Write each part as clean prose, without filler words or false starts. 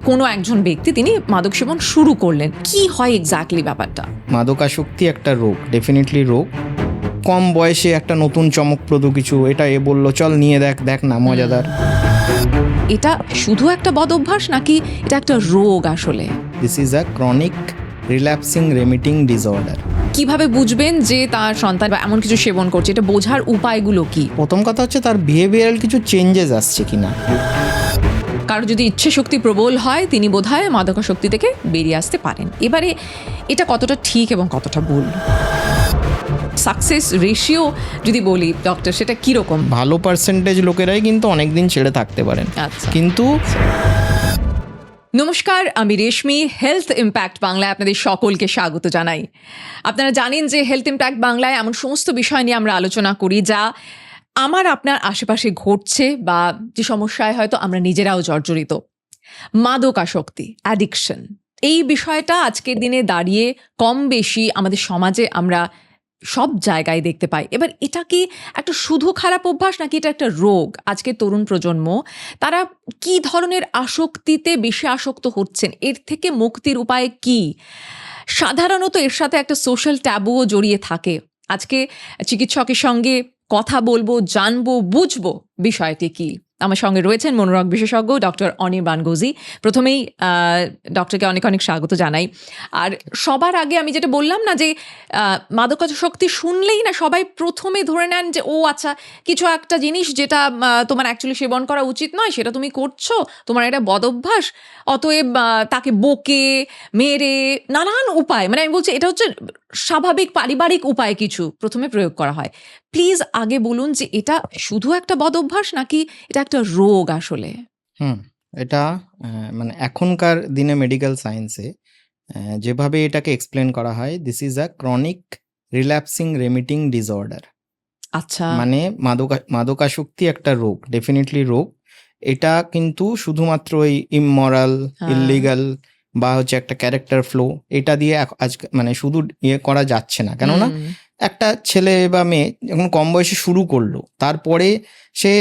কোনো একজন ব্যক্তি তিনি মাদক সেবন শুরু করলেন, কি হয় এক্স্যাক্টলি ব্যাপারটা? মাদকাসক্তি একটা রোগ, ডেফিনেটলি রোগ। কম বয়সে একটা নতুন চমকপ্রদ কিছু, এটা বললো চল নিয়ে দেখ না মজাদার। এটা শুধু একটা বদ অভ্যাস নাকি এটা একটা রোগ আসলে? This is a chronic relapsing remitting disorder. কিভাবে বুঝবেন যে তার সন্তান বা এমন কিছু সেবন করছে? এটা বোঝার উপায়গুলো কি? প্রথম কথা হচ্ছে তার বিহেভিয়ারাল কিছু চেঞ্জেস আসছে কিনা। কারো যদি ইচ্ছে শক্তি প্রবল হয় তিনি বোধহয় মাদকাসক্তি থেকে বেরিয়ে আসতে পারেন। এবারে এটা কতটা ঠিক এবং কতটা ভুল? সাকসেস রেশিও যদি বলি ডক্টর, সেটা কিরকম? ভালো পার্সেন্টেজ লোকেরাই কিন্তু অনেকদিন ছেড়ে থাকতে পারেন, আচ্ছা। কিন্তু নমস্কার, আমি রেশমি। হেলথ ইম্প্যাক্ট বাংলায় আপনাদের সকলকে স্বাগত জানাই। আপনারা জানেন যে হেলথ ইম্প্যাক্ট বাংলায় এমন সমস্ত বিষয় নিয়ে আমরা আলোচনা করি যা আমার আপনার আশেপাশে ঘটছে বা যে সমস্যায় হয়তো আমরা নিজেরাও জর্জরিত। মাদকাসক্তি, অ্যাডিকশন, এই বিষয়টা আজকের দিনে দাঁড়িয়ে কম বেশি আমাদের সমাজে আমরা সব জায়গায় দেখতে পাই। এবার এটা কি একটা শুধু খারাপ অভ্যাস নাকি এটা একটা রোগ? আজকের তরুণ প্রজন্ম তারা কি ধরনের আসক্তিতে বেশি আসক্ত হচ্ছেন? এর থেকে মুক্তির উপায় কি? সাধারণত এর সাথে একটা সোশ্যাল ট্যাবুও জড়িয়ে থাকে। আজকে চিকিৎসকের সঙ্গে কথা বলবো, জানবো, বুঝবো বিষয়টি কি। আমার সঙ্গে রয়েছেন মনোরোগ বিশেষজ্ঞ ডক্টর অনির্বাণ গোজি। প্রথমেই ডক্টরকে অনেক অনেক স্বাগত জানাই। আর সবার আগে আমি যেটা বললাম না যে মাদকাসক্তি শুনলেই না সবাই প্রথমে ধরে নেন যে ও আচ্ছা, কিছু একটা জিনিস যেটা তোমার অ্যাকচুয়ালি সেবন করা উচিত নয় সেটা তুমি করছো, তোমার এটা বদ অভ্যাস, অতএব তাকে বকে মেরে নানান উপায়, মানে আমি বলছি এটা হচ্ছে স্বাভাবিক পারিবারিক উপায় কিছু প্রথমে প্রয়োগ করা হয়। প্লিজ আগে বলুন যে এটা শুধু একটা বদ অভ্যাস নাকি এটা একটা রোগ আসলে? এটা মানে এখনকার দিনে মেডিকেল সায়েন্সে যেভাবে এটাকে এক্সপ্লেন করা হয়, this is a chronic relapsing remitting disorder. আচ্ছা, মানে মাদকাসক্তি একটা রোগ, ডেফিনেটলি রোগ। এটা কিন্তু শুধুমাত্র ওই ইমমরাল, ইললিগাল বা হচ্ছে একটা ক্যারেক্টার ফ্লো, এটা দিয়ে আজ মানে শুধু করা যাচ্ছে না। কেননা একটা ছেলে বা মেয়ে যখন কম বয়সে শুরু করলো, তারপরে সে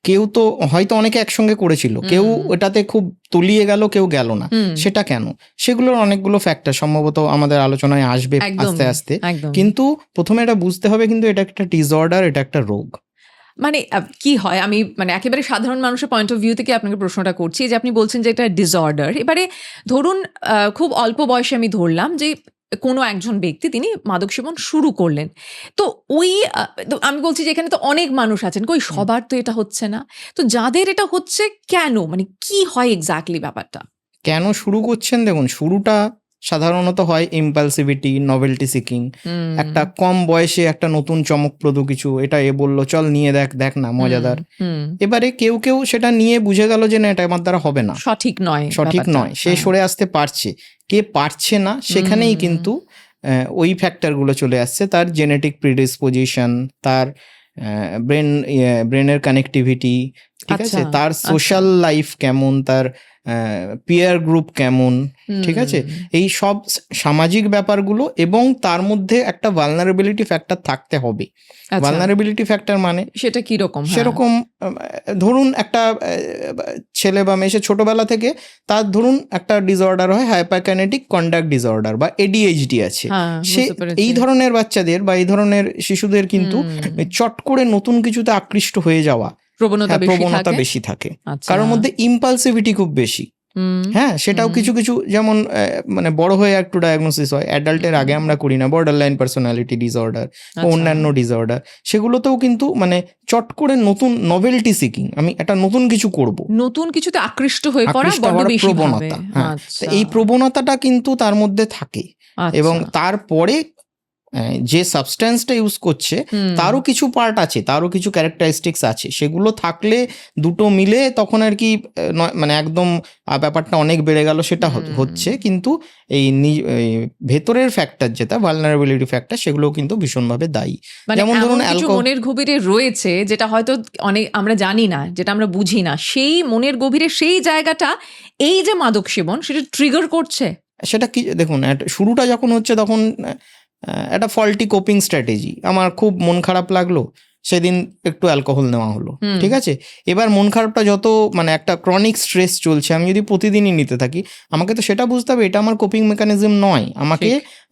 কেউ তো হয়তো অনেকে একসঙ্গে করেছিল, কেউ ওটাতে খুব তলিয়ে গেল, কেউ গেল না। সেটা কেন? সেগুলোর অনেকগুলো ফ্যাক্টর সম্ভবত আমাদের আলোচনায় আসবে আস্তে আস্তে। কিন্তু প্রথমে এটা বুঝতে হবে কিন্তু এটা একটা ডিসঅর্ডার, এটা একটা রোগ। মানে কি হয়, আমি মানে একেবারে সাধারণ মানুষের পয়েন্ট অফ ভিউ থেকে আপনাকে প্রশ্নটা করছি যে আপনি বলছেন যে এটা ডিসঅর্ডার। এবারে ধরুন খুব অল্প বয়সে আমি ধরলাম যে কোনো একজন ব্যক্তি তিনি মাদক সেবন শুরু করলেন, তো ওই আমি বলছি যে এখানে তো অনেক মানুষ আছেন, কই সবার তো এটা হচ্ছে না, তো যাদের এটা হচ্ছে কেন, মানে কি হয় এক্স্যাক্টলি ব্যাপারটা? কেন শুরু করছেন? দেখুন, শুরুটা সাধারণত হয় ইম্পালসিভিটি, নভেলটি সিকিং। একটা কম বয়সে একটা নতুন চমকপ্রদ কিছু, এটা বললো চল নিয়ে দেখ না মজাদার। এবারে কেউ কেউ সেটা নিয়ে বুঝে গেল যে না, এটা আমার দ্বারা হবে না, সঠিক নয়, সে সরে আসতে পারছে। কে পারছে না সেখানেই কিন্তু ওই ফ্যাক্টরগুলো চলে আসছে। তার জেনেটিক প্রিডিসপোজিশন, তার ব্রেনের কানেক্টিভিটি, ঠিক আছে, তার সোশ্যাল লাইফ কেমন, তার পিয়ার গ্রুপ কেমন, ঠিক আছে, এই সব সামাজিক ব্যাপারগুলো, এবং তার মধ্যে একটা ভালনারেবিলিটি ফ্যাক্টর থাকতে হবে। ভালনারেবিলিটি ফ্যাক্টর মানে সেটা কি রকম? সেরকম ধরুন একটা ছেলে বা মেয়ে, সে ছোটবেলা থেকে তার ধরুন একটা ডিসঅর্ডার হয়, হাইপারকাইনেটিক কন্ডাক্ট ডিসঅর্ডার বা এডিএইচডি আছে, সে এই ধরনের বাচ্চাদের বা এই ধরনের শিশুদের কিন্তু চট করে নতুন কিছুতে আকৃষ্ট হয়ে যাওয়া প্রবণতা বেশি থাকে। কারোর মধ্যে ইম্পালসিভিটি খুব বেশি। হ্যাঁ, সেটাও কিছু কিছু যেমন মানে বড় হয়ে একটু ডায়াগনোসিস হয়, অ্যাডাল্টের আগে আমরা করি না, বর্ডারলাইন পার্সোনালিটি ডিসঅর্ডার বা অন্যান্য ডিসঅর্ডার, সেগুলোতেও কিন্তু মানে চট করে নতুন নভেলটি সিকিং, আমি একটা নতুন কিছু করব, নতুন কিছুতে আকৃষ্ট হয়ে পড়া প্রবণতা। হ্যাঁ, এই প্রবণতাটা কিন্তু তার মধ্যে থাকে। এবং তারপরে যে সাবস্ট্যান্সটা ইউজ করছে তারও কিছু পার্ট আছে, তারও কিছু ক্যারেক্টারিস্টিক্স আছে, সেগুলো থাকলে দুটো মিলে তখন আর কি মানে একদম ব্যাপারটা অনেক বেড়ে গেল সেটা হচ্ছে। কিন্তু এই ভেতরের ফ্যাক্টর যেটা ভালনারেবিলিটি ফ্যাক্টর, সেগুলো কিন্তু ভীষণভাবে দায়ী। যেমন ধরুন মনের গভীরে রয়েছে যেটা হয়তো অনেক আমরা জানি না, যেটা আমরা বুঝি না, সেই মনের গভীরে সেই জায়গাটা এই যে মাদক সেবন সেটা ট্রিগার করছে। সেটা কি, দেখুন, শুরুটা যখন হচ্ছে তখন একটা ফল্টি কোপিং স্ট্র্যাটেজি, আমার খুব মন খারাপ লাগলো, সেদিন একটু অ্যালকোহল নেওয়া হলো, ঠিক আছে। এবার মন খারাপটা যত মানে একটা ক্রনিক স্ট্রেস চলছে, আমি যদি প্রতিদিনই নিতে থাকি, আমাকে তো সেটা বুঝতে হবে এটা আমার কোপিং মেকানিজম নয়।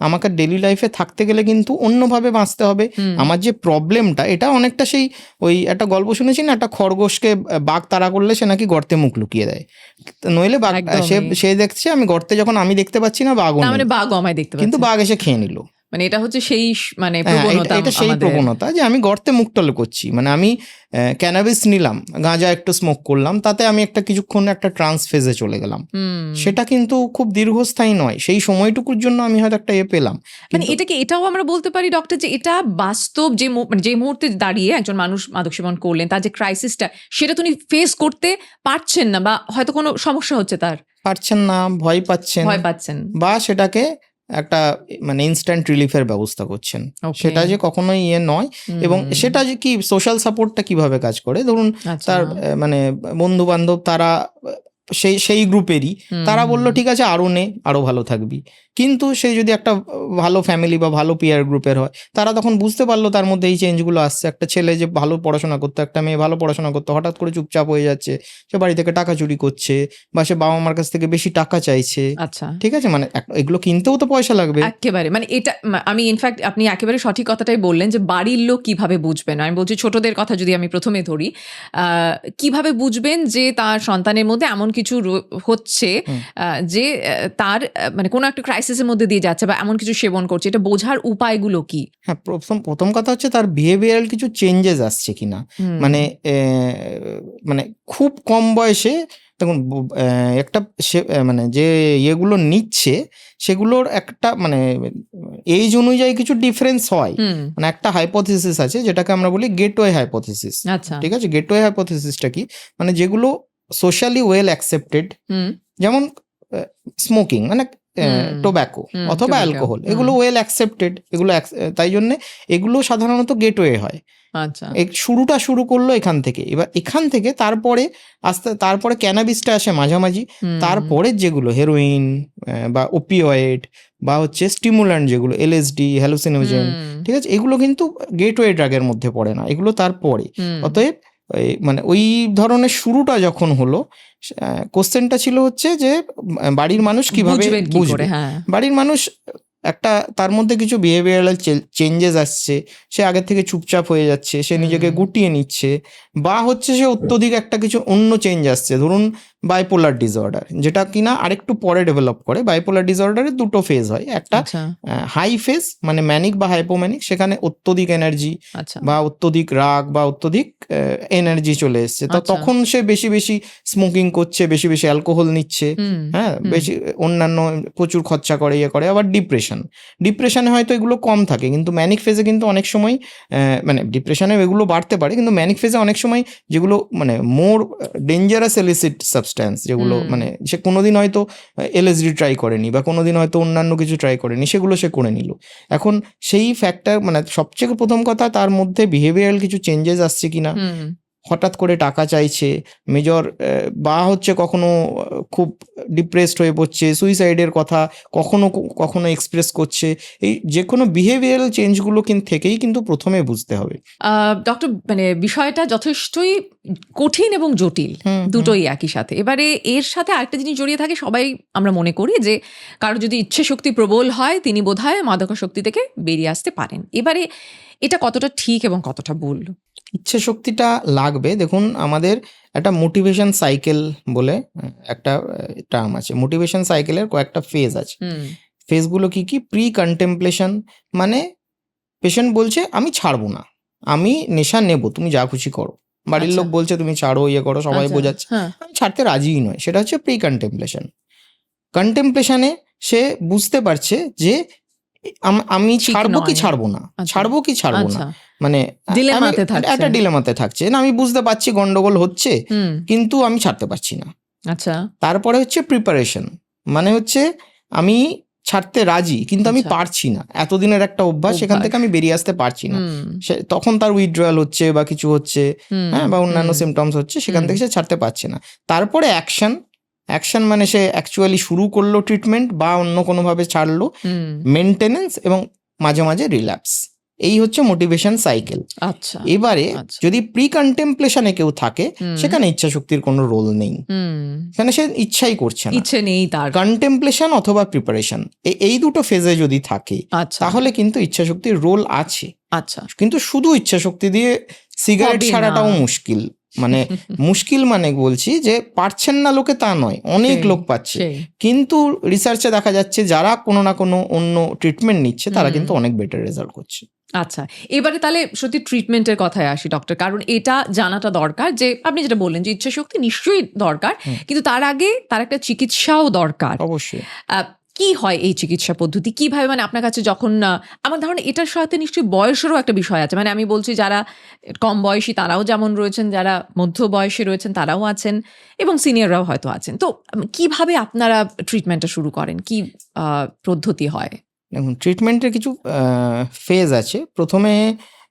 আমাকে ডেইলি লাইফে থাকতে গেলে কিন্তু অন্যভাবে বাঁচতে হবে। আমার যে প্রবলেমটা, এটা অনেকটা সেই ওই একটা গল্প শুনেছি না, একটা খরগোশকে বাঘ তাড়া করলে সে নাকি গর্তে মুখ লুকিয়ে দেয়, নইলে বাঘ সে দেখছে আমি গর্তে যখন আমি দেখতে পাচ্ছি না, বাঘও নেই, বাঘ আমায় দেখতে পাচ্ছে, কিন্তু বাঘ এসে খেয়ে নিল। মানে এটা হচ্ছে সেই মানে প্রবণতা, এটা সেই প্রবণতা যে আমি গর্তে মুখ টলে করছি, মানে আমি ক্যানাবিস নিলাম, গাঁজা একটু স্মোক করলাম, তাতে আমি একটা কিছুক্ষণ একটা ট্রান্স ফেজে চলে গেলাম, সেটা কিন্তু খুব দীর্ঘস্থায়ী নয়। সেই সময়টুকুর জন্য আমি হয়তো একটা পেলাম। মানে এটাও আমরা বলতে পারি ডক্টর যে এটা বাস্তব যে মুহূর্তে দাঁড়িয়ে একজন মানুষ মাদক সেবন করলেন, তার যে ক্রাইসিসটা সেটা তিনি ফেস করতে পারছেন না, বা হয়তো কোনো সমস্যা হচ্ছে, তার পারছেন না, ভয় পাচ্ছেন, বা সেটাকে একটা মানে ইনস্ট্যান্ট রিলিফের ব্যবস্থা করছেন, সেটা যে কখনোই নয়। এবং সেটা যে কি সোশ্যাল সাপোর্টটা কিভাবে কাজ করে, ধরুন তার মানে বন্ধু বান্ধব তারা সেই গ্রুপেরই, তারা বললো ঠিক আছে আরো নে, আরো ভালো থাকবি। কিন্তু সে যদি একটা ভালো ফ্যামিলি বা ভালো পিয়ার গ্রুপের হয়, তারা তখন বুঝতে পারলো তার মধ্যে এই চেঞ্জগুলো আসছে। একটা ছেলে যে ভালো পড়াশোনা করতো, একটা মেয়ে ভালো পড়াশোনা করতো, হঠাৎ করে চুপচাপ হয়ে যাচ্ছে, সে বাড়ি থেকে টাকা চুরি করছে, বা সে বাবা মার কাছ থেকে বেশি টাকা চাইছে। আচ্ছা, ঠিক আছে, মানে এগুলো কিনতেও তো পয়সা লাগবে একেবারে। মানে এটা আমি ইনফ্যাক্ট আপনি একেবারে সঠিক কথাটাই বললেন যে বাড়ির লোক কিভাবে বুঝবেন। আমি বলছি ছোটদের কথা যদি আমি প্রথমে ধরি, কিভাবে বুঝবেন যে তার সন্তানের মধ্যে এমন কিছু হচ্ছে যে তার মানে কোনো একটা ক্রাইসিসের মধ্যে দিয়ে যাচ্ছে বা এমন কিছু সেবন করছে, এটা বোঝার উপায়গুলো কি? হ্যাঁ, প্রথম কথা হচ্ছে তার বিহেভিয়ারাল কিছু চেঞ্জেস আসছে কিনা। মানে মানে খুব কম বয়সে দেখুন একটা মানে যে ইয়েগুলো নিচ্ছে সেগুলোর একটা মানে এজ অনুযায়ী কিছু ডিফারেন্স হয়। মানে একটা হাইপোথিসিস আছে যেটাকে আমরা বলি গেটওয়ে হাইপোথিসিস। ঠিক আছে, গেটওয়ে হাইপোথিসিসটা কি, মানে যেগুলো সোশ্যালি ওয়েল অ্যাকসেপ্টেড, যেমন স্মোকিং মানে টোব্যাকো অথবা অ্যালকোহল, এগুলো ওয়েল অ্যাকসেপ্টেড, এগুলো তাই জন্য এগুলো সাধারণত গেটওয়ে হয়। আচ্ছা, শুরু করলো এখান থেকে, এবার এখান থেকে তারপরে ক্যানাবিসটা আসে মাঝামাঝি, তারপরে যেগুলো হেরোইন বা ওপিওয়েড বা হচ্ছে স্টিমুল্যান্ট যেগুলো এলএসডি, হ্যালুসিনোজেন, ঠিক আছে, এগুলো কিন্তু গেটওয়ে ড্রাগের মধ্যে পড়ে না, এগুলো তারপরে। অতএব মানে ওই ধরনের শুরুটা যখন হলো, কোশ্চেনটা ছিল হচ্ছে যে বাড়ির মানুষ কিভাবে বুঝবে। বাড়ির মানুষ একটা তার মধ্যে কিছু বিহেভিয়ারাল চেঞ্জেস আসছে, সে আগের থেকে চুপচাপ হয়ে যাচ্ছে, সে নিজেকে গুটিয়ে নিচ্ছে, বা হচ্ছে সে অত্যধিক একটা কিছু অন্য চেঞ্জ আসছে, ধরুন বাইপোলার ডিসঅর্ডার, যেটা কিনা আরেকটু পরে ডেভেলপ করে। বাইপোলার ডিসঅর্ডারের দুটো ফেজ হয়, একটা হাই ফেজ মানে ম্যানিক বা হাইপোম্যানিক, সেখানে অত্যধিক এনার্জি বা অত্যধিক রাগ বা অত্যধিক এনার্জি চলে এসছে, তো তখন সে বেশি বেশি স্মোকিং করছে, বেশি বেশি অ্যালকোহল নিচ্ছে, হ্যাঁ, বেশি অন্যান্য প্রচুর খরচা করে, ইয়ে করে। আবার ডিপ্রেশনে হয়তো এগুলো কম থাকে, কিন্তু ম্যানিক ফেজে কিন্তু অনেক সময় মানে ডিপ্রেশনে এগুলো বাড়তে পারে, কিন্তু ম্যানিক ফেজে অনেক সময় যেগুলো মানে মোর ডেঞ্জারাস এলিসিট সাবস্ট্যান্স, যেগুলো মানে সে কোনোদিন হয়তো এলএসডি ট্রাই করেনি বা কোনোদিন হয়তো অন্যান্য কিছু ট্রাই করেনি, সেগুলো সে করে নিল। এখন সেই ফ্যাক্টর মানে সবচেয়ে প্রথম কথা, তার মধ্যে বিহেভিয়ারাল কিছু চেঞ্জেস আসছে কিনা, হঠাৎ করে টাকা চাইছে মেজর, বা হচ্ছে কখনো খুব ডিপ্রেসড হয়ে পড়ছে, সুইসাইডের কথা কখনো এক্সপ্রেস করছে, এই যে কোনো বিহেভিয়ারাল চেঞ্জগুলো থেকেই কিন্তু প্রথমে বুঝতে হবে। ডক্টর, মানে বিষয়টা যথেষ্টই কঠিন এবং জটিল, দুটোই একই সাথে। এবারে এর সাথে আরেকটা জিনিস জড়িয়ে থাকে, সবাই আমরা মনে করি যে কারো যদি ইচ্ছে শক্তি প্রবল হয় তিনি বোধহয় মাদকাসক্তি থেকে বেরিয়ে আসতে পারেন। এবারে এটা কতটা ঠিক এবং কতটা ভুল? ইচ্ছে শক্তিটা লাগবে। দেখুন, আমাদের একটা মোটিভেশন সাইকেল বলে একটা টার্ম আছে। মোটিভেশন সাইকেলের কয়েকটা ফেজ আছে। ফেজগুলো কি প্রি কন্টেম্পলেশন, মানে পেশেন্ট বলছে আমি ছাড়বো না, আমি নেশা নেব, তুমি যা খুশি করো, বাড়ির লোক বলছে তুমি ছাড়ো, ইয়ে করো, সবাই বোঝাচ্ছে, আমি ছাড়তে রাজিই নয়, সেটা হচ্ছে প্রি কন্টেম্পলেশন। কন্টেম্পলেশনে সে বুঝতে পারছে যে আমি ছাড়বো কি ছাড়বো না, ছাড়বো কি ছাড়বো না, মানে একটা ডিলেমাতে থাকছে না, আমি বুঝতে পারছি গন্ডগোল হচ্ছে, কিন্তু আমি ছাড়তে পারছি না। আচ্ছা, তারপরে হচ্ছে প্রিপারেশন, মানে হচ্ছে আমি ছাড়তে রাজি কিন্তু আমি পারছি না, এতদিনের একটা অভ্যাস, সেখান থেকে আমি বেরিয়ে আসতে পারছি না, তখন তার উইথড্রয়াল হচ্ছে বা কিছু হচ্ছে, হ্যাঁ, বা অন্যান্য সিমটমস হচ্ছে, সেখান থেকে সে ছাড়তে পারছে না। তারপরে অ্যাকশন মানে সে অ্যাকচুয়ালি শুরু করলো ট্রিটমেন্ট বা অন্য কোনোভাবে ছাড়লো, মেনটেনেন্স এবং মাঝে মাঝে রিল্যাপস। এই হচ্ছে মোটিভেশন সাইকেল। আচ্ছা, এবারে আচ্ছা। যদি প্রি কন্টেম্পলেশনে কেউ থাকে সেখানে ইচ্ছা শক্তির কোনো রোল নেই, এখানে সে ইচ্ছাই করছে না, ইচ্ছে নেই তার। কন্টেম্পলেশন অথবা প্রিপারেশন এই দুটো ফেজে যদি থাকে আচ্ছা, তাহলে কিন্তু ইচ্ছা শক্তির রোল আছে। আচ্ছা, কিন্তু শুধু ইচ্ছা শক্তি দিয়ে সিগারেট হবে ছাড়াটাও না। মুশকিল, মানে মুশকিল মানে বলছি যে পারছেন না লোকে তা নয়, অনেক লোক পাচ্ছে, সেই। কিন্তু রিসার্চে দেখা যাচ্ছে যারা কোনো না কোনো অন্য ট্রিটমেন্ট নিচ্ছে তারা কিন্তু অনেক বেটার রেজাল্ট করছে। আচ্ছা, এবারে তাহলে সত্যি ট্রিটমেন্টের কথায় আসি ডক্টর, কারণ এটা জানাটা দরকার যে আপনি যেটা বললেন যে ইচ্ছা শক্তি নিশ্চয়ই দরকার, কিন্তু তার আগে তার একটা চিকিৎসাও দরকার। অবশ্যই। কি হয় এই চিকিৎসা পদ্ধতি, কিভাবে, মানে আপনার কাছে যখন আমার ধারণা এটার সাথে নিশ্চয়ই বয়সেরও একটা বিষয় আছে, মানে আমি বলছি যারা কম বয়সী তারাও যেমন রয়েছেন, যারা মধ্য বয়সী রয়েছেন তারাও আছেন, এবং সিনিয়ররাও হয়তো আছেন। তো কিভাবে আপনারা ট্রিটমেন্টটা শুরু করেন, কি পদ্ধতি হয়? দেখুন, ট্রিটমেন্টের কিছু ফেজ আছে। প্রথমে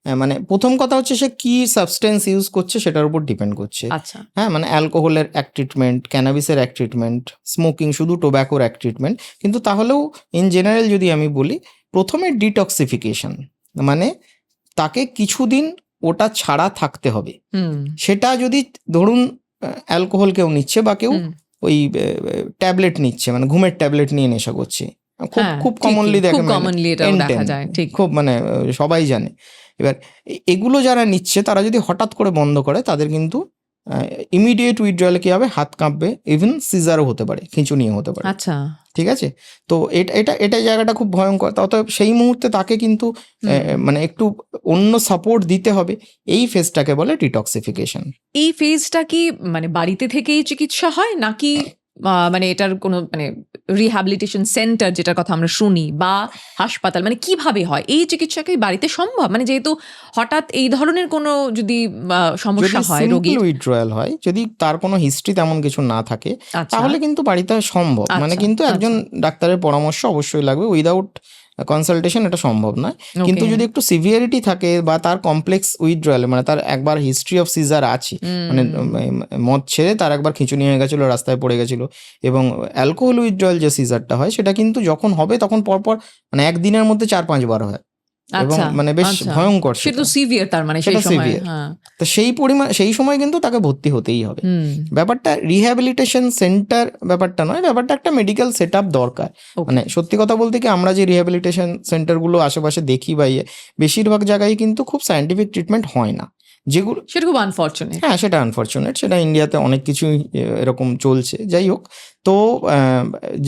মানে প্রথম কথা হচ্ছে সে কি সাবস্টেন্স ইউজ করছে সেটার উপর ডিপেন্ড করছে। আচ্ছা, হ্যাঁ, মানে অ্যালকোহলের এক ট্রিটমেন্ট, ক্যানাবিসের এক ট্রিটমেন্ট, স্মোকিং শুধু টোব্যাকোর এক ট্রিটমেন্ট, কিন্তু তাহলেও ইন জেনারেল যদি আমি বলি, প্রথমে ডিটক্সিফিকেশন, মানে তাকে কিছুদিন ওটা ছাড়া থাকতে হবে। সেটা যদি ধরুন অ্যালকোহল কেউ নিচ্ছে বা কেউ ওই ট্যাবলেট নিচ্ছে, মানে ঘুমের ট্যাবলেট নিয়ে নেশা করছে, খুব কমনলি দেখা যায়, খুব মানে সবাই জানে। এবার এগুলো যারা নিচ্ছে তারা যদি হঠাৎ করে বন্ধ করে তাদের কিন্তু ইমিডিয়েট উইথড্রয়ালে কি হবে, হাত কাঁপবে, ইভেন সিজারও হতে পারে, খিঁচুনিও হতে পারে। আচ্ছা, ঠিক আছে, তো এটা জায়গাটা খুব ভয়ঙ্কর। অতএব সেই মুহূর্তে তাকে কিন্তু মানে একটু অন্য সাপোর্ট দিতে হবে। এই ফেজটাকে বলে ডিটক্সিফিকেশন। এই ফেজটা কি মানে বাড়িতে থেকেই চিকিৎসা হয়, নাকি মানে এটার কোনো মানে রিহ্যাবিলিটেশন সেন্টার যেটার কথা আমরা শুনি, বা হাসপাতাল, মানে কিভাবে হয় এই চিকিৎসা? কি বাড়িতে সম্ভব? মানে যেহেতু হঠাৎ এই ধরনের কোনো যদি সমস্যা হয়, রোগীর উইথড্রয়াল হয়, যদি তার কোনো হিস্ট্রি তেমন কিছু না থাকে, তাহলে কিন্তু বাড়িতে সম্ভব। মানে কিন্তু একজন ডাক্তারের পরামর্শ অবশ্যই লাগবে, উইদাউট কনসালটেশন এটা সম্ভব নয়। কিন্তু যদি একটু সিভিয়ারিটি থাকে বা তার কমপ্লেক্স উইথড্রয়াল, মানে তার একবার হিস্ট্রি অফ সিজার আছে, মানে মদ ছেড়ে তার একবার খিঁচুনি হয়ে গেছিলো, রাস্তায় পড়ে গেছিলো, এবং অ্যালকোহল উইথড্রয়াল যে সিজারটা হয় সেটা কিন্তু যখন হবে তখন পরপর মানে একদিনের মধ্যে 4-5 বার হয়, এবং মানে বেশ ভয়ঙ্কর, সেটা সিভিয়ার, তার মানে সেই সময়। তো সেই সময় কিন্তু তাকে ভর্তি হতেই হবে। ব্যাপারটা রিহ্যাবিলিটেশন সেন্টার ব্যাপারটা নয়, ব্যাপারটা একটা মেডিকেল সেট আপ দরকার। মানে সত্যি কথা বলতে কি, আমরা যে রিহ্যাবিলিটেশন সেন্টারগুলো আশেপাশে দেখি বা বেশিরভাগ জায়গায় কিন্তু খুব সায়েন্টিফিক ট্রিটমেন্ট হয় না, যেগুলো সেটা খুব আনফরচুনেট। হ্যাঁ, সেটা আনফরচুনেট, সেটা ইন্ডিয়াতে অনেক কিছুই এরকম চলছে। যাই হোক, তো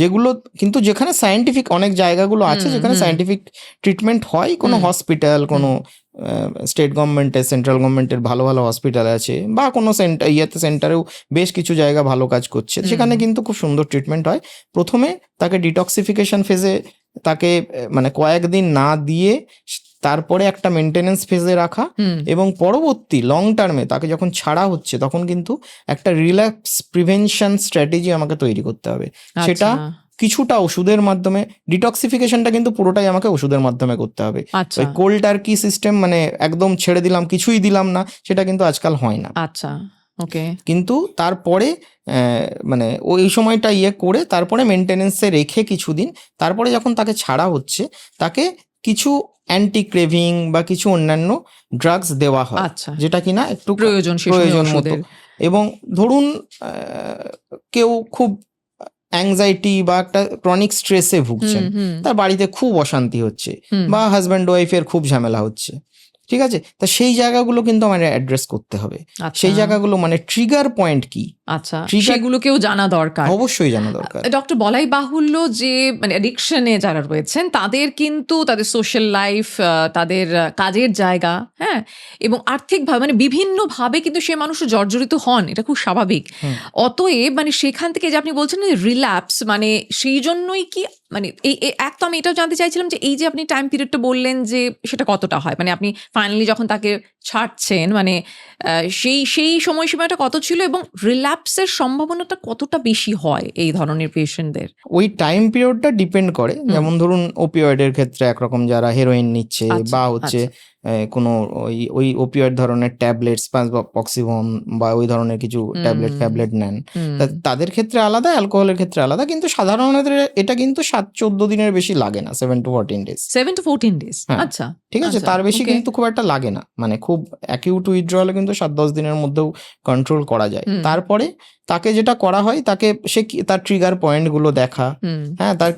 যেগুলো কিন্তু যেখানে সায়েন্টিফিক অনেক জায়গাগুলো আছে যেখানে সায়েন্টিফিক ট্রিটমেন্ট হয়, কোনো হসপিটাল, কোনো স্টেট গভর্নমেন্টের, সেন্ট্রাল গভর্নমেন্টের ভালো ভালো হসপিটাল আছে, বা কোনো সেন্টারেও বেশ কিছু জায়গা ভালো কাজ করছে, সেখানে কিন্তু খুব সুন্দর ট্রিটমেন্ট হয়। প্রথমে তাকে ডিটক্সিফিকেশন ফেজে তাকে মানে কয়েকদিন না দিয়ে তারপরে একটা মেনটেনেন্স ফেজে রাখা, এবং পরবর্তী লং টার্মে তাকে যখন ছাড়া হচ্ছে তখন কিন্তু একটা রিল্যাপস প্রিভেনশন স্ট্র্যাটেজি আমাকে তৈরি করতে হবে। সেটা কিছুটা ওষুধের মাধ্যমে, ডিটক্সিফিকেশনটা কিন্তু পুরোটাই আমাকে ওষুধের মাধ্যমে করতে হবে। ওই কোল্ড টার্কি সিস্টেম, মানে একদম ছেড়ে দিলাম, কিছুই দিলাম না, সেটা কিন্তু আজকাল হয় না। আচ্ছা, ওকে। কিন্তু তারপরে মানে ওই সময়টা করে তারপরে মেনটেনেন্সে রেখে কিছুদিন, তারপরে যখন তাকে ছাড়া হচ্ছে তাকে কিছু অ্যান্টি ক্রেভিং বা কিছু অন্যান্য ড্রাগস দেওয়া হয়, যেটা কিনা একটু প্রয়োজন মতো। এবং ধরুন কেউ খুব অ্যাংজাইটি বা একটা ক্রনিক স্ট্রেসে ভুগছেন, তার বাড়িতে খুব অশান্তি হচ্ছে, বা হাজব্যান্ড ওয়াইফের খুব ঝামেলা হচ্ছে, ঠিক আছে, তা সেই জায়গাগুলো কিন্তু আমার অ্যাড্রেস করতে হবে। সেই জায়গাগুলো মানে ট্রিগার পয়েন্ট কি, আচ্ছা, সেগুলোকেও জানা দরকার, অবশ্যই জানা দরকার। ডক্টর, বলাই বাহুল্য যে মানে অ্যাডিকশনে যারা রয়েছেন তাদের কিন্তু তাদের সোশ্যাল লাইফ, তাদের কাজের জায়গা, হ্যাঁ, এবং আর্থিকভাবে মানে বিভিন্নভাবে কিন্তু সে মানুষ জর্জরিত হন, এটা খুব স্বাভাবিক। অতএব মানে সেখান থেকে যে আপনি বলছেন রিল্যাপস, মানে সেই জন্যই কি মানে এই এক তো আমি এটাও জানতে চাইছিলাম যে এই যে আপনি টাইম পিরিয়ডটা বললেন যে সেটা কতটা হয়, মানে আপনি ফাইনালি যখন তাকে ছাড়ছেন মানে সেই সময়সীমাটা কত ছিল, এবং রিল্যাপসের সম্ভাবনাটা কতটা বেশি হয় এই ধরনের পেশেন্টদের? ওই টাইম পিরিয়ডটা ডিপেন্ড করে, যেমন ধরুন ওপিওয়েডের ক্ষেত্রে একরকম, যারা হেরোইন নিচ্ছে বা হচ্ছে কোনো ওই ওপিওয়েড ধরনের ট্যাবলেটস বা পক্সিভন বা ওই ধরনের কিছু ট্যাবলেট নেন, তাদের ক্ষেত্রে আলাদা, অ্যালকোহলের ক্ষেত্রে আলাদা। কিন্তু সাধারণত এটা কিন্তু 7-14 দিনের বেশি লাগে না, 7 to 14 days। 7 to 14 days, হ্যাঁ, আচ্ছা ঠিক আছে, তার বেশি কিন্তু খুব একটা লাগে না। মানে খুব অ্যাকিউট উইথড্রয়ালে কিন্তু 7-10 দিনের মধ্যেও কন্ট্রোল করা যায়। তারপরে তাকে যেটা করা হয়, তাকে তার ট্রিগার পয়েন্টগুলো দেখা, হ্যাঁ, তার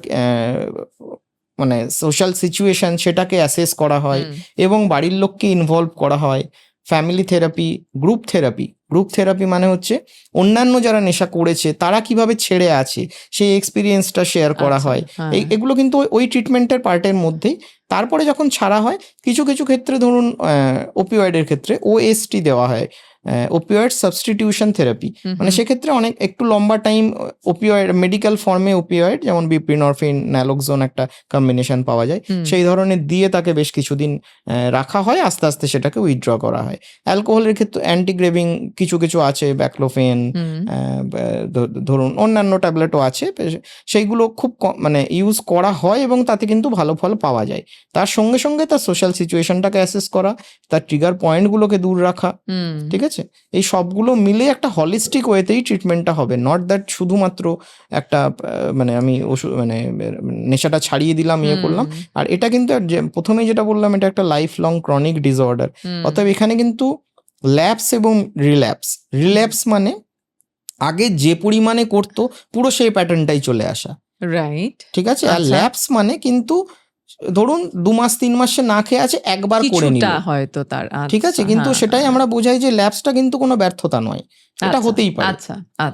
মানে সোশ্যাল সিচুয়েশন সেটাকে অ্যাসেস করা হয় এবং বাড়ির লোককে ইনভলভ করা হয়। ফ্যামিলি থেরাপি, গ্রুপ থেরাপি মানে হচ্ছে অন্যান্য যারা নেশা করেছে তারা কিভাবে ছেড়ে আছে সেই এক্সপিরিয়েন্সটা শেয়ার করা হয়। এগুলো কিন্তু ওই ট্রিটমেন্টের পার্টের মধ্যেই। তারপরে যখন ছাড়া হয়, কিছু কিছু ক্ষেত্রে ধরুন ওপিওয়েডের ক্ষেত্রে ওএসটি দেওয়া হয়, ওপিওয়েড সাবস্টিটিউশন থেরাপি। মানে সেক্ষেত্রে একটু লম্বা টাইম ওপিওয়েড, মেডিকেল ফর্মে ওপিওয়েড যেমন বিপ্রিনরফিন, ন্যালোক্সোন একটা কম্বিনেশন পাওয়া যায়, সেই ধরনের দিয়ে তাকে বেশ কিছুদিন রাখা হয়, আস্তে আস্তে সেটাকে উইথড্র করা হয়। অ্যালকোহলের ক্ষেত্রে অ্যান্টিগ্রেভিং কিছু কিছু আছে, ব্যাকলোফেন, ধরুন অন্যান্য ট্যাবলেটও আছে, সেইগুলো খুব মানে ইউজ করা হয় এবং তাতে কিন্তু ভালো ফল পাওয়া যায়। তার সঙ্গে সঙ্গে তার সোশ্যাল সিচুয়েশনটাকে অ্যাসেস করা, তার ট্রিগার পয়েন্টগুলোকে দূর রাখা, ঠিক আছে, এই সবগুলো মিলে একটা হলিস্টিক ওয়েতেই ট্রিটমেন্টটা হবে। নট দ্যাট শুধুমাত্র একটা মানে আমি ওষুধ মানে নেশাটা ছাড়িয়ে দিলাম, ইয়ে করলাম। আর এটা কিন্তু প্রথমেই যেটা বললাম, এটা একটা লাইফ লং ক্রনিক ডিসঅর্ডার। অতএব এখানে কিন্তু ল্যাপস এবং রিল্যাপস মানে আগে যে পরিমাণে করতো পুরো সেই প্যাটার্নটাই চলে আসা, রাইট, ঠিক আছে। আর ল্যাপস মানে কিন্তু ধরুন 2 মাস 3 মাসে না খেয়ে আছে, একবার করে নিল হয়তো তার, ঠিক আছে, কিন্তু সেটাই আমরা বোঝাই যে ল্যাপসটা কিন্তু কোনো ব্যর্থতা নয়, এটা হতেই পারে।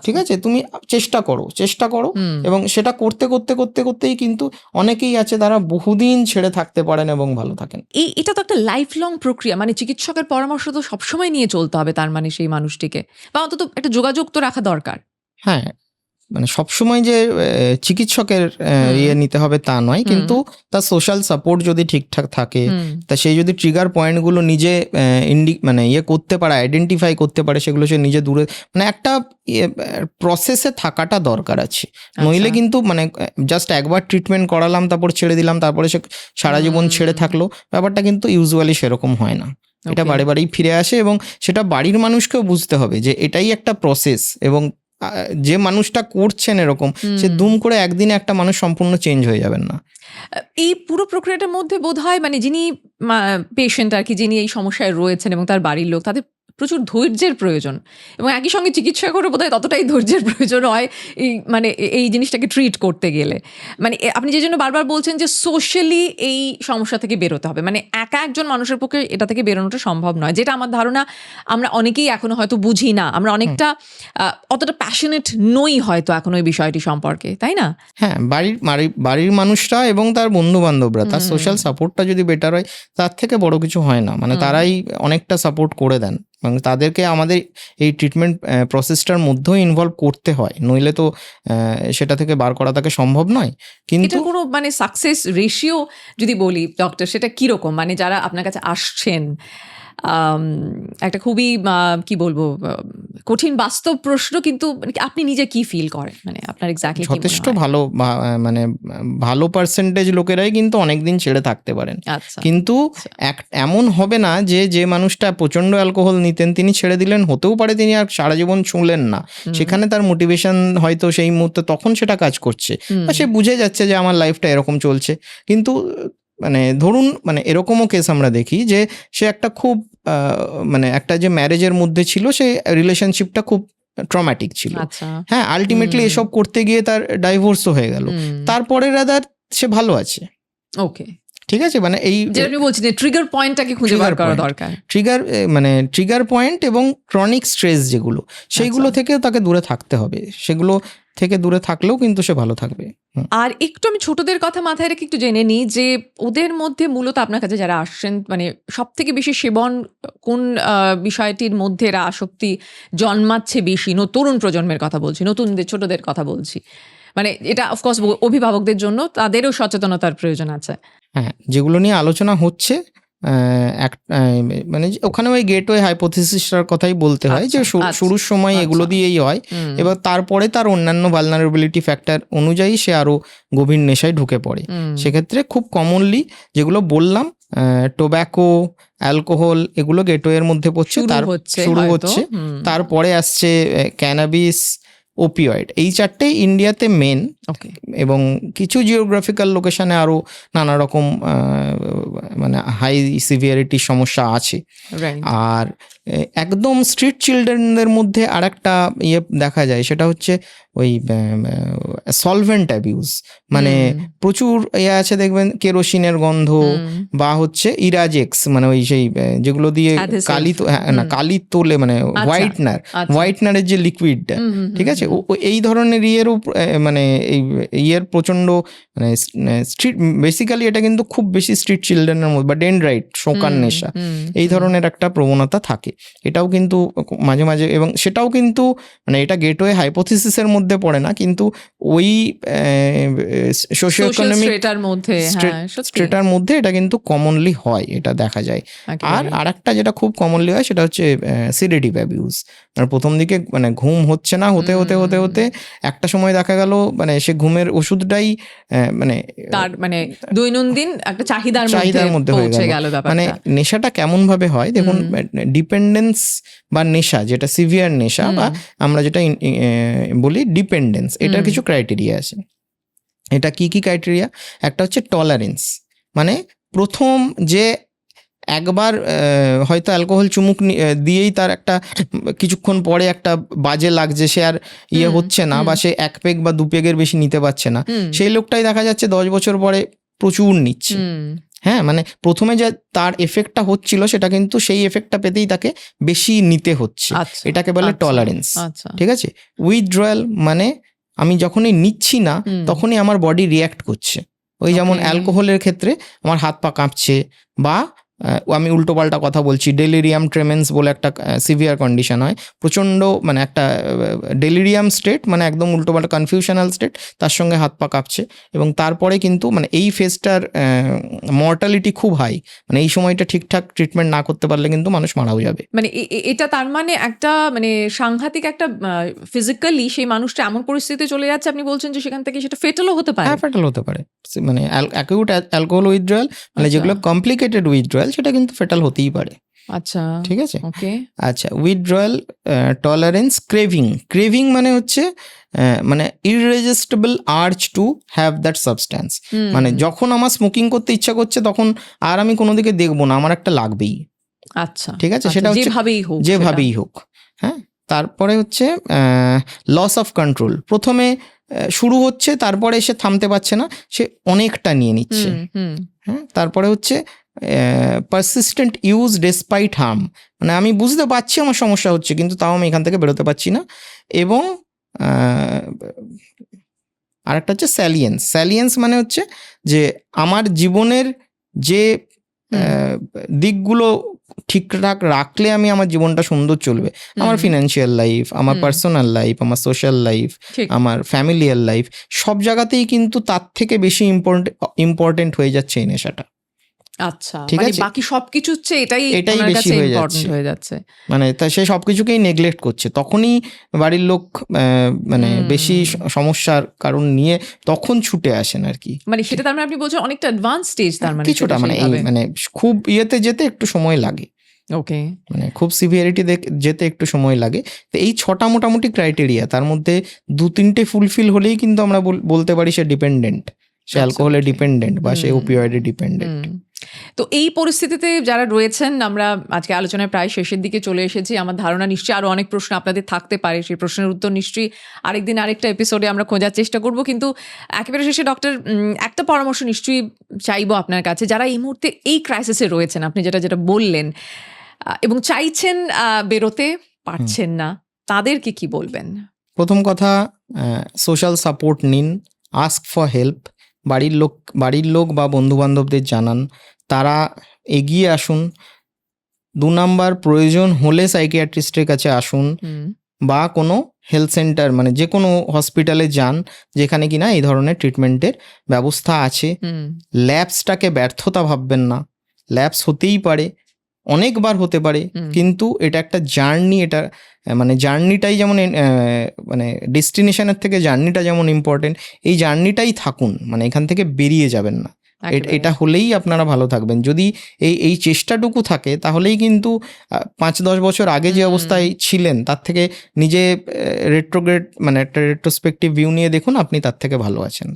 ঠিক আছে, তুমি চেষ্টা করো এবং সেটা করতেই কিন্তু অনেকেই আছে তারা বহুদিন ছেড়ে থাকতে পারেন এবং ভালো থাকেন। এটা তো একটা লাইফ লং প্রক্রিয়া, মানে চিকিৎসকের পরামর্শ তো সবসময় নিয়ে চলতে হবে তার মানে সেই মানুষটিকে, বা অন্তত একটা যোগাযোগ তো রাখা দরকার। হ্যাঁ, মানে সবসময় যে চিকিৎসকের ইয়ে নিতে হবে তা নয়, কিন্তু তার সোশ্যাল সাপোর্ট যদি ঠিকঠাক থাকে, তা সেই যদি ট্রিগার পয়েন্টগুলো নিজে মানে ইয়ে করতে পারে, আইডেন্টিফাই করতে পারে, সেগুলো সে নিজে দূরে, মানে একটা প্রসেসে থাকাটা দরকার আছে। নইলে কিন্তু মানে জাস্ট একবার ট্রিটমেন্ট করালাম, তারপর ছেড়ে দিলাম, তারপরে সে সারা জীবন ছেড়ে থাকলো, ব্যাপারটা কিন্তু ইউজুয়ালি সেরকম হয় না। এটা বারেই ফিরে আসে এবং সেটা বাড়ির মানুষকেও বুঝতে হবে যে এটাই একটা প্রসেস, এবং যে মানুষটা করছেন এরকম, সে দুম করে একদিনে একটা মানুষ সম্পূর্ণ চেঞ্জ হয়ে যাবেন না। এই পুরো প্রক্রিয়াটার মধ্যে বোধহয় মানে যিনি পেশেন্ট আর কি, যিনি এই সমস্যায় রয়েছেন এবং তার বাড়ির লোক, তাদের প্রচুর ধৈর্যের প্রয়োজন, এবং একই সঙ্গে চিকিৎসা করে বোধহয় ততটাই ধৈর্যের প্রয়োজন হয় এই মানে এই জিনিসটাকে ট্রিট করতে গেলে। মানে আপনি যে জন্য বারবার বলছেন যে সোশ্যালি এই সমস্যা থেকে বেরোতে হবে, মানে একা একজন মানুষের পক্ষে এটা থেকে বেরোনোটা সম্ভব নয়, যেটা আমার ধারণা আমরা অনেকেই এখনো হয়তো বুঝি না, আমরা অনেকটা অতটা প্যাশনেট নই হয়তো এখন ওই বিষয়টি সম্পর্কে, তাই না? হ্যাঁ, বাড়ির মানুষরা এবং তার বন্ধু বান্ধবরা, তার সোশ্যাল সাপোর্টটা যদি বেটার হয়, তার থেকে বড় কিছু হয় না। মানে তারাই অনেকটা সাপোর্ট করে দেন এবং তাদেরকে আমাদের এই ট্রিটমেন্ট প্রসেসটার মধ্যেও ইনভলভ করতে হয়, নইলে তো সেটা থেকে বার করা তাকে সম্ভব নয়। কিন্তু কোনো মানে সাকসেস রেশিও যদি বলি ডক্টর, সেটা কিরকম? মানে যারা আপনার কাছে আসছেন, একটা খুবই কি বলবো কঠিন বাস্তব প্রশ্ন, কিন্তু আপনি নিজে কি ফিল করেন, মানে আপনার এক্স্যাক্টলি যথেষ্ট ভালো, মানে ভালো পার্সেন্টেজ লোকেরাই কিন্তু অনেকদিন ছেড়ে থাকতে পারেন। কিন্তু এমন হবে না যে মানুষটা প্রচন্ড অ্যালকোহল নিতেন তিনি ছেড়ে দিলেন, হতেও পারে তিনি আর সারা জীবন ছুঁলেন না, সেখানে তার মোটিভেশন হয়তো সেই মুহূর্তে তখন সেটা কাজ করছে, বা সে বুঝে যাচ্ছে যে আমার লাইফটা এরকম চলছে। কিন্তু মানে ধরুন মানে এরকমও কেস আমরা দেখি যে সে একটা খুব মানে একটা যে ম্যারেজের মধ্যে ছিল, সে রিলেশনশিপটা খুব ট্রমাটিক ছিল, হ্যাঁ, আলটিমেটলি এসব করতে গিয়ে তার ডাইভোর্সও হয়ে গেল, তারপরে রাদার সে ভালো আছে। ওকে, ঠিক আছে, মানে এই যেটা বলছি যে ট্রিগার পয়েন্টটাকে খুঁজে বার করা দরকার। ট্রিগার পয়েন্ট এবং ক্রনিক স্ট্রেস যেগুলো, সেইগুলো থেকেও তাকে দূরে থাকতে হবে, সেগুলো থেকে দূরে থাকলেও কিন্তু সে ভালো থাকবে। আর একটু আমি ছোটদের কথা মাথায় রেখে একটু জেনে নিই যে ওদের মধ্যে মূলত আপনার কাছে যারা আসছেন, মানে সব থেকে বেশি সেবন কোন বিষয়টির মধ্যে এরা আসক্তি জন্মাচ্ছে বেশি? তরুণ প্রজন্মের কথা বলছি, নতুনদের, ছোটদের কথা বলছি। মানে এটা অফকোর্স অভিভাবকদের জন্য, তাদেরও সচেতনতার প্রয়োজন আছে। হ্যাঁ, যেগুলো নিয়ে আলোচনা হচ্ছে, মানে ওখানে ওই গেটওয়ে হাইপোথিসিসটার কথাই বলতে হয়, যে শুরুর সময় এগুলো দিয়েই হয়, এবার তারপরে তার অন্যান্য ভালনারেবিলিটি ফ্যাক্টর অনুযায়ী সে আরো গভীর নেশায় ঢুকে পড়ে। সেক্ষেত্রে খুব কমনলি যেগুলো বললাম, টোব্যাকো, অ্যালকোহল এগুলো গেটওয়ের মধ্যে পড়ছে। শুরু হচ্ছে, তারপরে আসছে ক্যানাবিস, ওপিওয়েড। এই চারটেই ইন্ডিয়াতে মেন, এবং কিছু জিওগ্রাফিক্যাল লোকেশনে আরো নানা রকম মানে হাই সিভিয়ারিটির সমস্যা আছে। আর একদম স্ট্রিট চিলড্রেনদের মধ্যে আর একটা ইয়ে দেখা যায়, সেটা হচ্ছে ওই সলভেন্ট অ্যাবিউজ, মানে প্রচুর ইয়ে আছে দেখবেন, কেরোসিনের গন্ধ বা হচ্ছে ইরাজেক্স, মানে ওই সেই যেগুলো দিয়ে কালি তোলে, মানে হোয়াইটনারের যে লিকুইডটা, ঠিক আছে, এই ধরনের ইয়ের মানে এই ইয়ের প্রচন্ড মানে স্ট্রিট, বেসিক্যালি এটা কিন্তু খুব বেশি স্ট্রিট চিলড্রেনের মধ্যে, বা ডেনড্রাইট, শোকার নেশা, এই ধরনের একটা প্রবণতা থাকে। এটাও কিন্তু মাঝে মাঝে, এবং সেটাও কিন্তু মানে এটা গেটওয়ে হাইপোথিসিসের মধ্যে পড়ে না, কিন্তু ওই সোশিও ইকোনমিক স্ট্রেটার মধ্যে এটা কিন্তু কমনলি হয়, এটা দেখা যায়। আর আরেকটা যেটা খুব কমনলি হয় সেটা হচ্ছে সিডেটিভ অ্যাবিউজ, মানে প্রথম দিকে মানে ঘুম হচ্ছে না, হতে হতে হতে হতে একটা সময় দেখা গেল মানে সে ঘুমের ওষুধটাই মানে তার মানে দৈনন্দিন একটা চাহিদার মধ্যে হয়ে গেল। মানে নেশাটা কেমন ভাবে হয় দেখুন, ডিপেন্ডেন্স বা নেশা, যেটা সিভিয়ার নেশা বা আমরা যেটা বলি ডিপেন্ডেন্স, এটার কিছু ক্রাইটেরিয়া আছে। এটা কি কি ক্রাইটেরিয়া? একটা হচ্ছে টলারেন্স, মানে প্রথম যে একবার হয়তো অ্যালকোহল চুমুক দিয়েই তার একটা কিছুক্ষণ পরে একটা বাজে লাগছে, সে আর ইয়ে হচ্ছে না, বা সে 1 পেগ বা 2 পেগের বেশি নিতে পারছে না, সেই লোকটাই দেখা যাচ্ছে 10 বছর পরে প্রচুর নিচ্ছে। হ্যাঁ, মানে প্রথমে যে তার এফেক্টটা হচ্ছিল সেটা কিন্তু সেই এফেক্টটা পেতেই তাকে বেশি নিতে হচ্ছে, এটাকে বলে টলারেন্স। ঠিক আছে। উইথড্রয়াল মানে আমি যখনই নিচ্ছি না তখনই আমার বডি রিয়াক্ট করছে। ওই যেমন অ্যালকোহলের ক্ষেত্রে আমার হাত পা কাঁপছে, বা আমি উল্টোপাল্টা কথা বলছি, ডেলিরিয়াম ট্রেমেন্স বলে একটা সিভিয়ার কন্ডিশন হয়, প্রচণ্ড মানে একটা ডেলিরিয়াম স্টেট, মানে একদম উল্টোপাল্টা কনফিউশনাল স্টেট, তার সঙ্গে হাত পা কাঁপছে, এবং তারপরে কিন্তু মানে এই ফেজটার মর্টালিটি খুব হাই, মানে এই সময়টা ঠিকঠাক ট্রিটমেন্ট না করতে পারলে কিন্তু মানুষ মারাও যাবে। মানে এটা তার মানে একটা মানে সাংঘাতিক একটা ফিজিক্যালি সেই মানুষটা এমন পরিস্থিতিতে চলে যাচ্ছে, আপনি বলছেন যে সেখান থেকে সেটা ফেটালও হতে পারে। হ্যাঁ, ফেটাল হতে পারে, মানে অ্যাকিউট অ্যালকোহল উইথড্রয়াল, মানে যেগুলো কমপ্লিকেটেড উইথড্রয়াল সেটা কিন্তু ফেটাল হতেই পারে। আচ্ছা, ঠিক আছে। আচ্ছা, উইথড্রয়াল টলারেন্স, ক্রেভিং মানে হচ্ছে মানে irresistible urge to have that substance, মানে যখন আমার স্মোকিং করতে ইচ্ছা করছে তখন আর আমি কোনো দিকে দেখবো না, আমার একটা লাগবেই। আচ্ছা, ঠিক আছে, সেটা হচ্ছে যেভাবেই হোক। হ্যাঁ, তারপরে হচ্ছে লস অফ কন্ট্রোল, প্রথমে শুরু হচ্ছে, তারপরে এসে থামতে পারছে না, সে অনেকটা নিয়ে নিচ্ছে। হ্যাঁ, তারপরে হচ্ছে পারসিস্টেন্ট ইউজ ডেসপাইট হার্ম, মানে আমি বুঝতে পারছি আমার সমস্যা হচ্ছে, কিন্তু তাও আমি এখান থেকে বেরোতে পারছি না। এবং আরেকটা হচ্ছে স্যালিয়েন্স মানে হচ্ছে যে আমার জীবনের যে দিকগুলো ঠিকঠাক রাখলে আমি আমার জীবনটা সুন্দর চলবে, আমার ফিনান্সিয়াল লাইফ, আমার পার্সোনাল লাইফ, আমার সোশ্যাল লাইফ, আমার ফ্যামিলিয়াল লাইফ, সব জায়গাতেই কিন্তু তার থেকে বেশি ইম্পর্টেন্ট হয়ে যাচ্ছে এই নেশাটা। আচ্ছা, মানে বাকি সবকিছু হচ্ছে এটাই বেশি হয়ে যাচ্ছে, মানে তা সে সবকিছুকেই নেগলেক্ট করছে, তখনই বাড়ির লোক মানে বেশি সমস্যার কারণ নিয়ে তখন ছুটে আসেন আর কি। মানে সেটা তার মানে আপনি বলছেন অনেকটা অ্যাডভান্স স্টেজ, তার মানে কিছুটা মানে খুব ইয়েতে যেতে একটু সময় লাগে। ওকে, মানে খুব সিভিয়ারিটি যেতে একটু সময় লাগে। তো এই 6টা মোটামুটি ক্রাইটেরিয়া, তার মধ্যে 2-3টে ফুলফিল হলেই কিন্তু আমরা বলতে পারি সে ডিপেন্ডেন্ট, সে অ্যালকোহলে ডিপেন্ডেন্ট বা সে ওপিওয়েডে ডিপেন্ডেন্ট। তো এই পরিস্থিতিতে যারা রয়েছেন, আমরা আজকে আলোচনায় প্রায় শেষের দিকে চলে এসেছি। আমার ধারণা নিশ্চয়ই আরো অনেক প্রশ্ন আপনাদের থাকতে পারে, সেই প্রশ্নের উত্তর নিশ্চয়ই আরেকদিন আরেকটা এপিসোডে আমরা খোঁজার চেষ্টা করব। কিন্তু একেবারে শেষে ডক্টর, একটা পরামর্শ নিশ্চয়ই চাইবো আপনার কাছে, যারা এই মুহূর্তে এই ক্রাইসিসে রয়েছেন, আপনি যেটা বললেন, এবং চাইছেন বেরোতে পারছেন না, তাদেরকে কি বলবেন? প্রথম কথা, সোশ্যাল সাপোর্ট নিন, আস্ক ফর হেল্প, বাড়ির লোক বা বন্ধুবান্ধবদের জানান, তারা এগিয়ে আসুন। 2 নাম্বার, প্রয়োজন হলে সাইকিয়াট্রিস্টের কাছে আসুন, বা কোনো হেলথ সেন্টার, মানে যে কোনো হসপিটালে যান যেখানে কিনা এই ধরনের ট্রিটমেন্টের ব্যবস্থা আছে। ল্যাপসটাকে ব্যর্থতা ভাববেন না, ল্যাপস হতেই পারে, অনেকবার হতে পারে, কিন্তু এটা একটা জার্নি, এটা মানে জার্নিটাই যেমন মানে ডেস্টিনেশনের থেকে জার্নিটা যেমন ইম্পর্টেন্ট, এই জার্নিটাই থাকুন, মানে এখান থেকে বেরিয়ে যাবেন না, একেবারে। এটা হলেই আপনারা ভালো থাকবেন। যদি এই চেষ্টাটুকু থাকে তাহলেই কিন্তু 5-10 বছর আগে যে অবস্থায় ছিলেন তার থেকে নিজে রেট্রোগ্রেড মানে একটা রেট্রোস্পেক্টিভ ভিউ নিয়ে দেখুন, আপনি তার থেকে ভালো আছেন।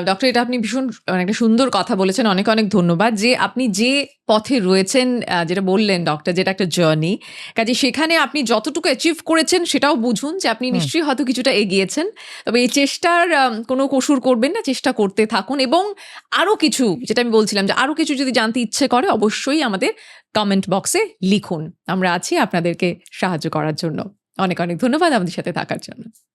ডক্টর, এটা আপনি ভীষণ একটা সুন্দর কথা বলেছেন। অনেক অনেক ধন্যবাদ যে আপনি যে পথে রয়েছেন, যেটা বললেন ডক্টর, যেটা একটা জার্নি, কাজে সেখানে আপনি যতটুকু অ্যাচিভ করেছেন সেটাও বুঝুন যে আপনি নিশ্চয়ই হয়তো কিছুটা এগিয়েছেন। তবে এই চেষ্টার কোনো কসুর করবেন না, চেষ্টা করতে থাকুন। এবং আরও কিছু, যেটা আমি বলছিলাম, যে আরও কিছু যদি জানতে ইচ্ছে করে অবশ্যই আমাদের কমেন্ট বক্সে লিখুন। আমরা আছি আপনাদেরকে সাহায্য করার জন্য। অনেক অনেক ধন্যবাদ আমাদের সাথে থাকার জন্য।